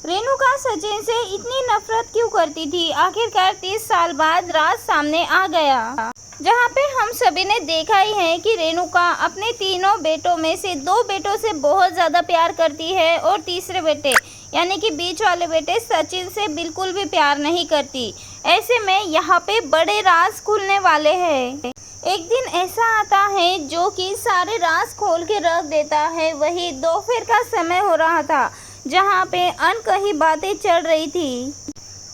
रेणुका सचिन से इतनी नफरत क्यों करती थी? आखिरकार 30 साल बाद राज सामने आ गया, जहां पे हम सभी ने देखा ही है कि रेणुका अपने तीनों बेटों में से 2 बेटों से बहुत ज़्यादा प्यार करती है और तीसरे बेटे यानी कि बीच वाले बेटे सचिन से बिल्कुल भी प्यार नहीं करती। ऐसे में यहाँ पे बड़े राज खुलने वाले हैं। एक दिन ऐसा आता है जो कि सारे राज खोल के रख देता है। वही दोपहर का समय हो रहा था, जहाँ पे अनकही बातें चल रही थी।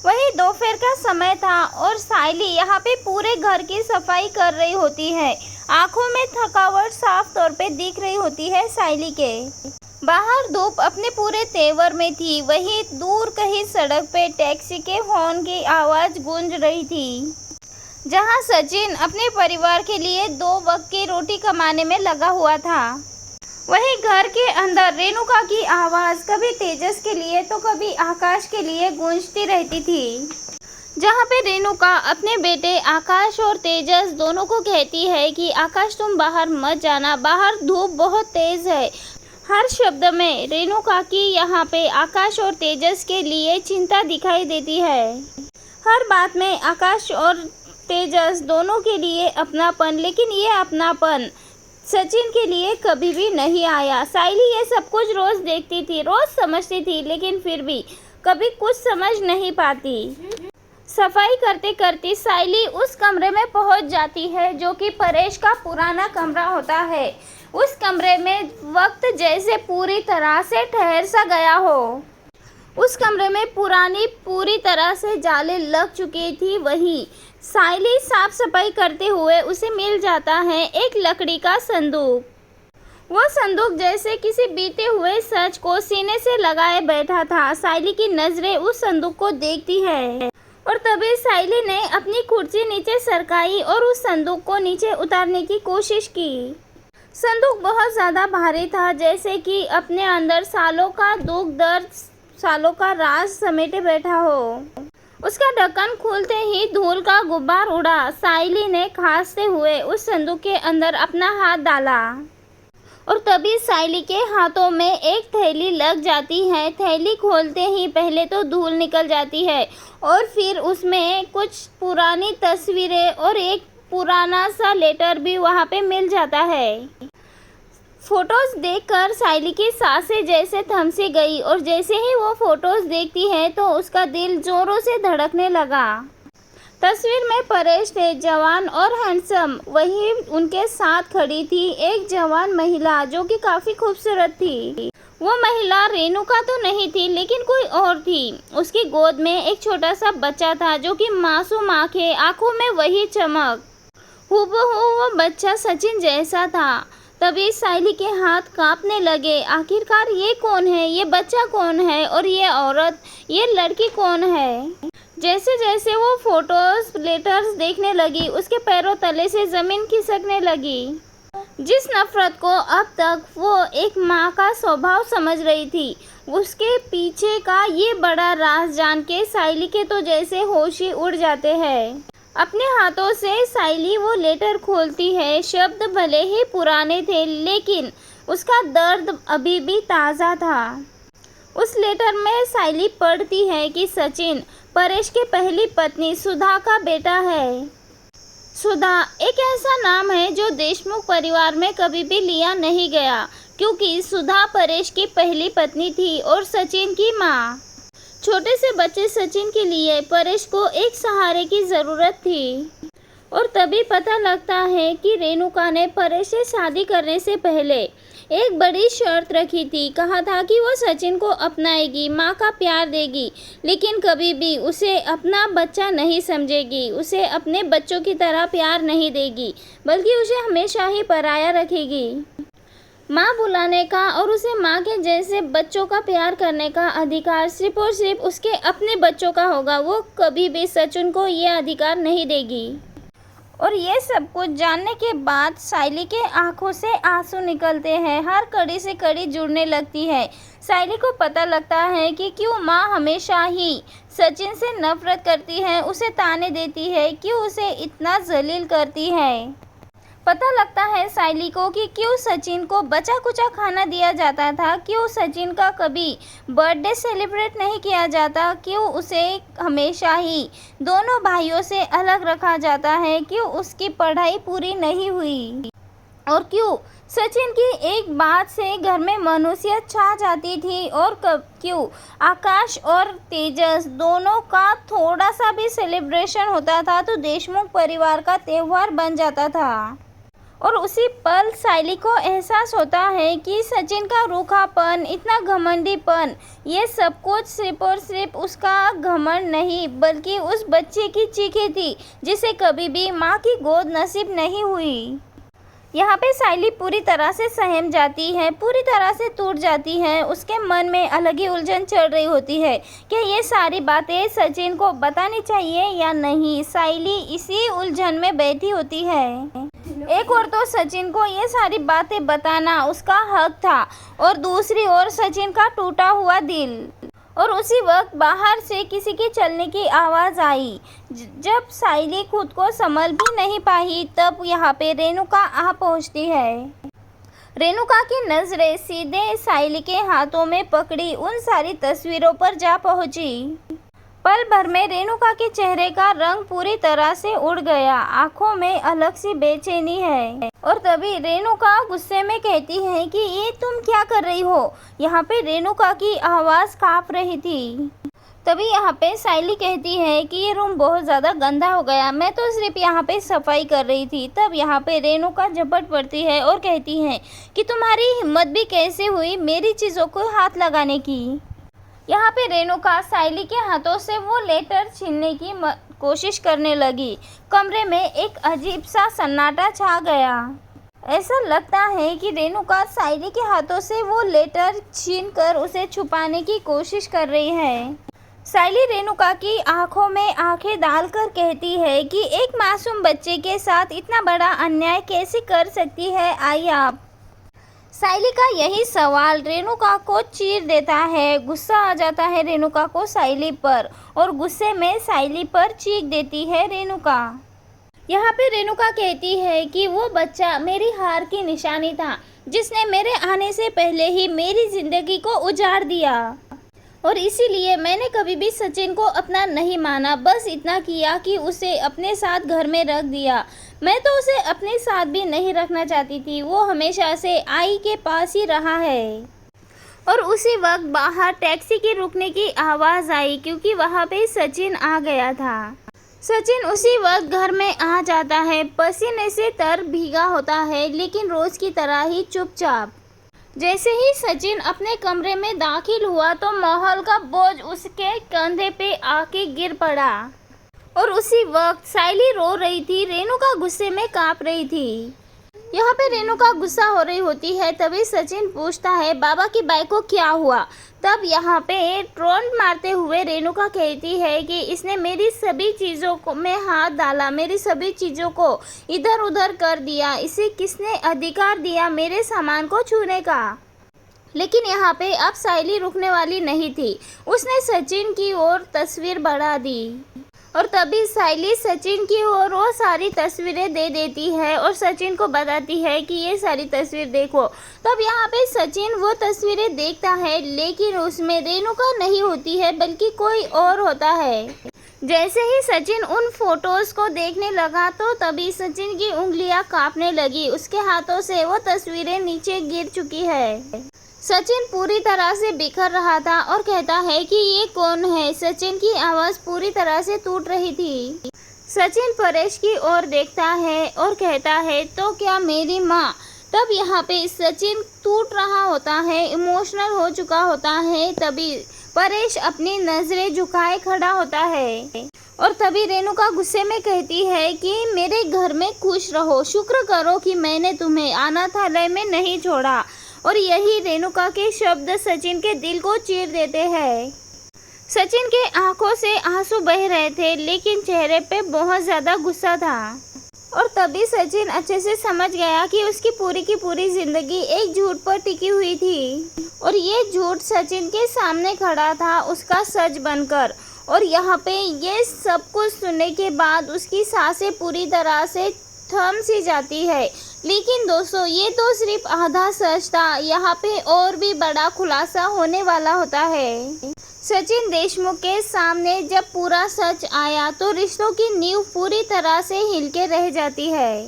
वही दोपहर का समय था और सायली यहाँ पे पूरे घर की सफाई कर रही होती है। आंखों में थकावट साफ तौर पे दिख रही होती है सायली के। बाहर धूप अपने पूरे तेवर में थी। वही दूर कहीं सड़क पे टैक्सी के हॉर्न की आवाज़ गूंज रही थी, जहाँ सचिन अपने परिवार के लिए 2 वक्त की रोटी कमाने में लगा हुआ था। वहीं घर के अंदर रेणुका की आवाज़ कभी तेजस के लिए तो कभी आकाश के लिए गूंजती रहती थी, जहाँ पे रेणुका अपने बेटे आकाश और तेजस दोनों को कहती है कि आकाश तुम बाहर मत जाना, बाहर धूप बहुत तेज है। हर शब्द में रेणुका की यहाँ पे आकाश और तेजस के लिए चिंता दिखाई देती है। हर बात में आकाश और तेजस दोनों के लिए अपनापन, लेकिन ये अपनापन सचिन के लिए कभी भी नहीं आया। सायली ये सब कुछ रोज़ देखती थी, रोज़ समझती थी, लेकिन फिर भी कभी कुछ समझ नहीं पाती। सफाई करते करते सायली उस कमरे में पहुंच जाती है जो कि परेश का पुराना कमरा होता है। उस कमरे में वक्त जैसे पूरी तरह से ठहर सा गया हो। उस कमरे में पूरी तरह से जाले लग चुकी थी। वही सायली साफ सफाई करते हुए उसे मिल जाता है एक लकड़ी का संदूक। वो संदूक जैसे किसी बीते हुए सच को सीने से लगाए बैठा था। सायली की नज़रें उस संदूक को देखती है और तभी सायली ने अपनी कुर्सी नीचे सरकाई और उस संदूक को नीचे उतारने की कोशिश की। संदूक बहुत ज़्यादा भारी था, जैसे कि अपने अंदर सालों का दुख दर्द, सालों का राज समेटे बैठा हो। उसका ढक्कन खुलते ही धूल का गुब्बार उड़ा। सायली ने खांसते हुए उस संदूक के अंदर अपना हाथ डाला और तभी सायली के हाथों में एक थैली लग जाती है। थैली खोलते ही पहले तो धूल निकल जाती है और फिर उसमें कुछ पुरानी तस्वीरें और एक पुराना सा लेटर भी वहाँ पे मिल जाता है। फोटोज़ देखकर सायली की सांसें जैसे थम सी गई और जैसे ही वो फोटोज़ देखती है तो उसका दिल जोरों से धड़कने लगा। तस्वीर में परेश थे, जवान और हैंडसम। वहीं उनके साथ खड़ी थी एक जवान महिला जो कि काफ़ी खूबसूरत थी। वो महिला रेणुका तो नहीं थी, लेकिन कोई और थी। उसकी गोद में एक छोटा सा बच्चा था जो कि मासूम आंखें, आंखों में वही चमक, हूबहू वो बच्चा सचिन जैसा था। तभी सायली के हाथ कांपने लगे। आखिरकार ये कौन है, ये बच्चा कौन है और ये औरत, ये लड़की कौन है? जैसे जैसे वो फोटोज लेटर्स देखने लगी, उसके पैरों तले से ज़मीन खिसकने लगी। जिस नफरत को अब तक वो एक माँ का स्वभाव समझ रही थी, उसके पीछे का ये बड़ा राज जान के सायली के तो जैसे होश ही उड़ जाते हैं। अपने हाथों से सायली वो लेटर खोलती है। शब्द भले ही पुराने थे, लेकिन उसका दर्द अभी भी ताज़ा था। उस लेटर में सायली पढ़ती है कि सचिन परेश की पहली पत्नी सुधा का बेटा है। सुधा एक ऐसा नाम है जो देशमुख परिवार में कभी भी लिया नहीं गया, क्योंकि सुधा परेश की पहली पत्नी थी और सचिन की माँ। छोटे से बच्चे सचिन के लिए परेश को एक सहारे की ज़रूरत थी और तभी पता लगता है कि रेणुका ने परेश से शादी करने से पहले एक बड़ी शर्त रखी थी। कहा था कि वो सचिन को अपनाएगी, माँ का प्यार देगी, लेकिन कभी भी उसे अपना बच्चा नहीं समझेगी, उसे अपने बच्चों की तरह प्यार नहीं देगी, बल्कि उसे हमेशा ही पराया रखेगी। माँ बुलाने का और उसे माँ के जैसे बच्चों का प्यार करने का अधिकार सिर्फ और सिर्फ उसके अपने बच्चों का होगा। वो कभी भी सचिन को ये अधिकार नहीं देगी। और ये सब कुछ जानने के बाद सायली के आंखों से आंसू निकलते हैं। हर कड़ी से कड़ी जुड़ने लगती है। सायली को पता लगता है कि क्यों माँ हमेशा ही सचिन से नफरत करती है, उसे ताने देती है, क्यों उसे इतना जलील करती है। पता लगता है साइली को कि क्यों सचिन को बचा कुचा खाना दिया जाता था, क्यों सचिन का कभी बर्थडे सेलिब्रेट नहीं किया जाता, क्यों उसे हमेशा ही दोनों भाइयों से अलग रखा जाता है, क्यों उसकी पढ़ाई पूरी नहीं हुई और क्यों सचिन की एक बात से घर में मनुष्य छा जाती थी और क्यों आकाश और तेजस दोनों का थोड़ा सा भी सेलिब्रेशन होता था तो देशमुख परिवार का त्यौहार बन जाता था। और उसी पल साइली को एहसास होता है कि सचिन का रूखापन, इतना घमंडीपन, ये सब कुछ सिर्फ और सिर्फ उसका घमंड नहीं बल्कि उस बच्चे की चीखें थी जिसे कभी भी माँ की गोद नसीब नहीं हुई। यहाँ पे साइली पूरी तरह से सहम जाती है, पूरी तरह से टूट जाती है। उसके मन में अलग ही उलझन चल रही होती है कि ये सारी बातें सचिन को बतानी चाहिए या नहीं। साइली इसी उलझन में बैठी होती है। एक ओर तो सचिन को ये सारी बातें बताना उसका हक था और दूसरी ओर सचिन का टूटा हुआ दिल। और उसी वक्त बाहर से किसी के चलने की आवाज़ आई। जब साइली खुद को संभल भी नहीं पाई तब यहाँ पे रेणुका आ पहुँचती है। रेणुका की नज़रें सीधे साइली के हाथों में पकड़ी उन सारी तस्वीरों पर जा पहुँची। पल भर में रेणुका के चेहरे का रंग पूरी तरह से उड़ गया, आंखों में अलग सी बेचैनी है। और तभी रेणुका गुस्से में कहती है कि ये तुम क्या कर रही हो। यहाँ पे रेणुका की आवाज़ कांप रही थी। तभी यहाँ पे साइली कहती है कि ये रूम बहुत ज़्यादा गंदा हो गया, मैं तो सिर्फ यहाँ पे सफाई कर रही थी। तब यहाँ पे रेणुका झपट पड़ती है और कहती है कि तुम्हारी हिम्मत भी कैसे हुई मेरी चीज़ों को हाथ लगाने की। यहाँ पे रेणुका साइली के हाथों से वो लेटर छीनने की कोशिश करने लगी। कमरे में एक अजीब सा सन्नाटा छा गया। ऐसा लगता है कि रेणुका साइली के हाथों से वो लेटर छीनकर उसे छुपाने की कोशिश कर रही है। साइली रेणुका की आंखों में आंखें डालकर कहती है कि एक मासूम बच्चे के साथ इतना बड़ा अन्याय कैसे कर सकती है आई आप। साइली का यही सवाल रेणुका को चीर देता है। गुस्सा आ जाता है रेणुका को साइली पर और गुस्से में साइली पर चीख देती है रेणुका। यहाँ पे रेणुका कहती है कि वो बच्चा मेरी हार की निशानी था जिसने मेरे आने से पहले ही मेरी ज़िंदगी को उजाड़ दिया और इसीलिए मैंने कभी भी सचिन को अपना नहीं माना, बस इतना किया कि उसे अपने साथ घर में रख दिया। मैं तो उसे अपने साथ भी नहीं रखना चाहती थी, वो हमेशा से आई के पास ही रहा है। और उसी वक्त बाहर टैक्सी के रुकने की आवाज़ आई क्योंकि वहाँ पे सचिन आ गया था। सचिन उसी वक्त घर में आ जाता है, पसीने से तर भीगा होता है लेकिन रोज़ की तरह ही चुपचाप। जैसे ही सचिन अपने कमरे में दाखिल हुआ तो माहौल का बोझ उसके कंधे पे आके गिर पड़ा और उसी वक्त साइली रो रही थी, रेणुका गुस्से में कांप रही थी। यहाँ पे रेणुका गुस्सा हो रही होती है, तभी सचिन पूछता है बाबा की बाइक को क्या हुआ। तब यहाँ पे ट्रोन मारते हुए रेणुका कहती है कि इसने मेरी सभी चीज़ों को में हाथ डाला, मेरी सभी चीज़ों को इधर उधर कर दिया, इसे किसने अधिकार दिया मेरे सामान को छूने का। लेकिन यहाँ पे अब साइली रुकने वाली नहीं थी, उसने सचिन की ओर तस्वीर बढ़ा दी और तभी साइली सचिन की ओर वो सारी तस्वीरें दे देती है और सचिन को बताती है कि ये सारी तस्वीर देखो। तब यहाँ पे सचिन वो तस्वीरें देखता है लेकिन उसमें रेणुका नहीं होती है बल्कि कोई और होता है। जैसे ही सचिन उन फोटोज़ को देखने लगा तो तभी सचिन की उंगलियां कांपने लगी, उसके हाथों से वो तस्वीरें नीचे गिर चुकी है। सचिन पूरी तरह से बिखर रहा था और कहता है कि ये कौन है। सचिन की आवाज़ पूरी तरह से टूट रही थी। सचिन परेश की ओर देखता है और कहता है तो क्या मेरी माँ। तब यहाँ पे सचिन टूट रहा होता है, इमोशनल हो चुका होता है। तभी परेश अपनी नज़रें झुकाए खड़ा होता है और तभी रेणुका गुस्से में कहती है कि मेरे घर में खुश रहो, शुक्र करो कि मैंने तुम्हें अनाथालय में नहीं छोड़ा। और यही रेणुका के शब्द सचिन के दिल को चीर देते हैं। सचिन के आंखों से आंसू बह रहे थे लेकिन चेहरे पे बहुत ज़्यादा गुस्सा था और तभी सचिन अच्छे से समझ गया कि उसकी पूरी की पूरी ज़िंदगी एक झूठ पर टिकी हुई थी और ये झूठ सचिन के सामने खड़ा था उसका सच बनकर। और यहाँ पे ये सब कुछ सुनने के बाद उसकी सांसें पूरी तरह से थम सी जाती है। लेकिन दोस्तों, ये तो सिर्फ आधा सच था। यहाँ पे और भी बड़ा खुलासा होने वाला होता है। सचिन देशमुख के सामने जब पूरा सच आया तो रिश्तों की नींव पूरी तरह से हिल के रह जाती है।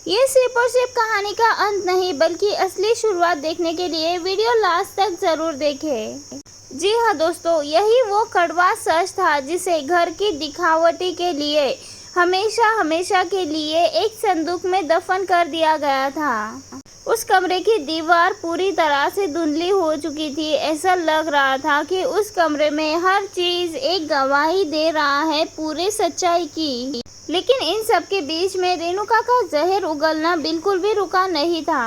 ये सिर्फ और सिर्फ कहानी का अंत नहीं, बल्कि असली शुरुआत देखने के लिए वीडियो लास्ट तक जरूर देखें। जी हाँ दोस्तों, यही वो कड़वा सच था जिसे घर की दिखावटी के लिए हमेशा के लिए एक संदूक में दफन कर दिया गया था। उस कमरे की दीवार पूरी तरह से धुंधली हो चुकी थी। ऐसा लग रहा था कि उस कमरे में हर चीज एक गवाही दे रहा है पूरे सच्चाई की। लेकिन इन सब के बीच में रेणुका का जहर उगलना बिल्कुल भी रुका नहीं था।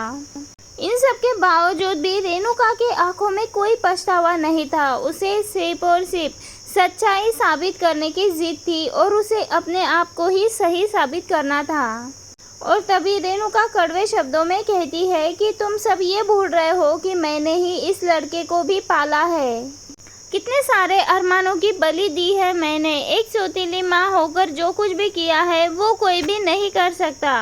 इन सब के बावजूद भी रेणुका के आंखों में कोई पछतावा नहीं था। उसे सिर्फ और सिर्फ सच्चाई साबित करने की जिद थी और उसे अपने आप को ही सही साबित करना था। और तभी रेणुका कड़वे शब्दों में कहती है कि तुम सब ये भूल रहे हो कि मैंने ही इस लड़के को भी पाला है। कितने सारे अरमानों की बलि दी है मैंने। एक सौतीली माँ होकर जो कुछ भी किया है वो कोई भी नहीं कर सकता।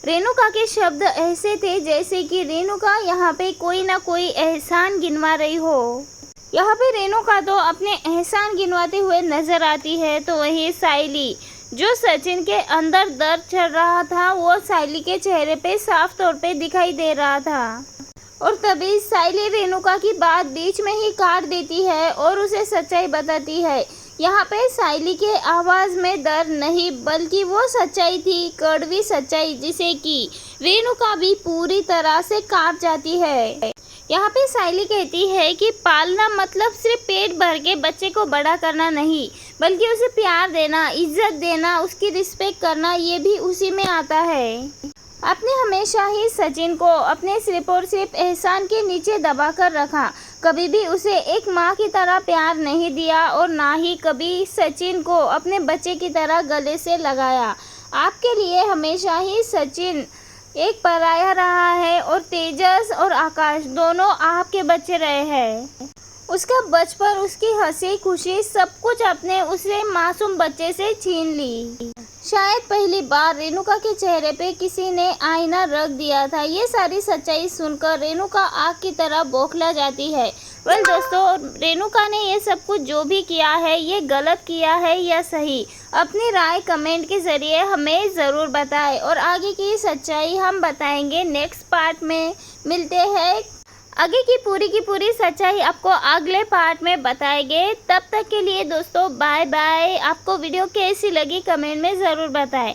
रेणुका के शब्द ऐसे थे जैसे कि रेणुका यहाँ पे कोई ना कोई एहसान गिनवा रही हो। यहाँ पे रेणुका तो अपने एहसान गिनवाते हुए नजर आती है, तो वही सायली, जो सचिन के अंदर दर्द चल रहा था, वो सायली के चेहरे पे साफ तौर पे दिखाई दे रहा था। और तभी सायली रेणुका की बात बीच में ही काट देती है और उसे सच्चाई बताती है। यहाँ पे सायली के आवाज में दर्द नहीं, बल्कि वो सच्चाई थी, कड़वी सच्चाई, जिसे कि रेणुका भी पूरी तरह से कांप जाती है। यहाँ पे सायली कहती है कि पालना मतलब सिर्फ पेट भर के बच्चे को बड़ा करना नहीं, बल्कि उसे प्यार देना, इज्जत देना, उसकी रिस्पेक्ट करना, ये भी उसी में आता है। आपने हमेशा ही सचिन को अपने सिर्फ और सिर्फ एहसान के नीचे दबा कर रखा। कभी भी उसे एक माँ की तरह प्यार नहीं दिया और ना ही कभी सचिन को अपने बच्चे की तरह गले से लगाया। आपके लिए हमेशा ही सचिन एक पराया रहा है और तेजस और आकाश दोनों आपके बच्चे रहे हैं। उसका बचपन, उसकी हंसी खुशी, सब कुछ आपने उसे मासूम बच्चे से छीन ली। शायद पहली बार रेणुका के चेहरे पे किसी ने आईना रख दिया था। ये सारी सच्चाई सुनकर रेणुका आग की तरह बौखला जाती है। वेल दोस्तों, रेणुका ने ये सब कुछ जो भी किया है, ये गलत किया है या सही, अपनी राय कमेंट के ज़रिए हमें ज़रूर बताएं। और आगे की सच्चाई हम बताएंगे नेक्स्ट पार्ट में। मिलते हैं, आगे की पूरी सच्चाई आपको अगले पार्ट में बताएंगे। तब तक के लिए दोस्तों बाय बाय। आपको वीडियो कैसी लगी कमेंट में ज़रूर बताएं।